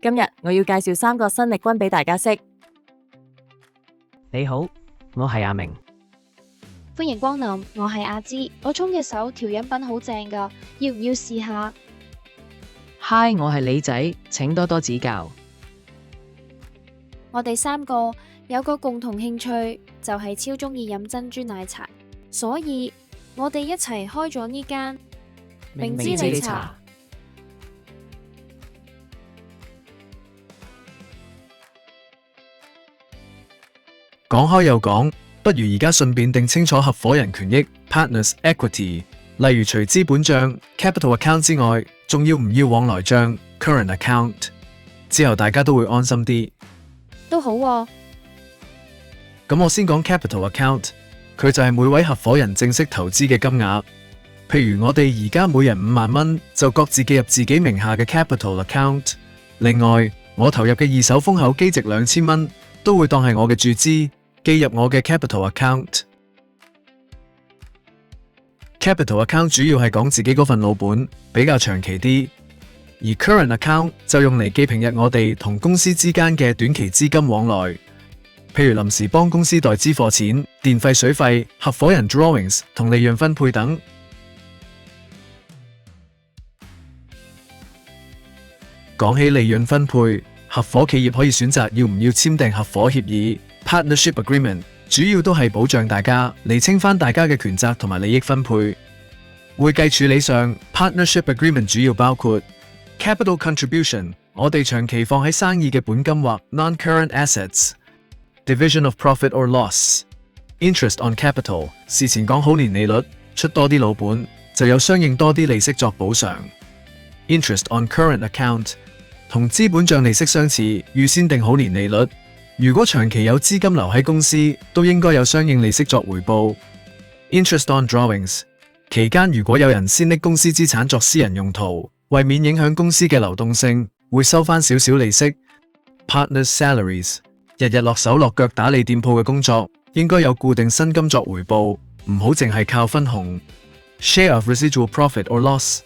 今日我要介紹3個新力軍俾大家識。你好，我係阿明。歡迎光臨，我係阿芝。我沖嘅手調飲品好正㗎，要唔要試下？嗨，我係李仔，請多多指教。我哋3個有個共同興趣，就係超鍾意飲珍珠奶茶，所以我哋一齊開咗呢間明知你茶。講開又講，不如而家順便定清楚合夥人權益 （Partners Equity），例如除資本帳 （Capital Account） 之外，仲要唔要往來帳 （Current Account）？之後大家都會安心啲。都好喎。咁我先講 Capital Account， 佢就係每位合夥人正式投資嘅金額。譬如我哋而家每人5萬蚊，就各自記入自己名下嘅 Capital Account。另外，我投入嘅二手封口機值2000蚊，都會當係我嘅注資，記入我嘅 Capital Account。Capital Account 主要係講自己嗰份老本，比較長期啲。而 Current Account 就用嚟記平日我哋同公司之間嘅短期資金往來，譬如臨時幫公司代支貨錢、電費水費、合夥人 drawings 同利潤分配等。講起利潤分配，合夥企業可以選擇要唔要簽訂合夥協議 Partnership Agreement， 主要都係保障大家釐清返大家嘅權責同埋利益分配。會計處理上 Partnership Agreement 主要包括Capital Contribution， 我哋長期放喺生意嘅本金或 Non-Current Assets。Division of Profit or Loss。Interest on Capital， 事前講好年利率，出多啲老本，就有相應多啲利息作補償。Interest on Current Account， 同資本帳利息相似，預先定好年利率。如果長期有資金留喺公司，都應該有相應利息作回報。Interest on Drawings， 期間如果有人先拎公司資產作私人用途，為免影響公司嘅流動性，會收返少少利息。Partners Salaries， 日日落手落腳打理店鋪嘅工作，應該有固定薪金作回報，唔好淨係靠分紅。Share of Residual Profit or Loss，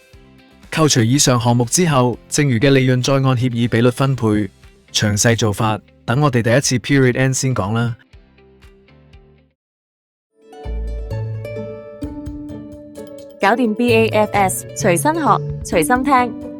扣除以上項目之後，剩餘嘅利潤再按協議比率分配。詳細做法，等我哋第一次 Period End 先講啦。搞掂 BAFS，隨身學，隨心聽。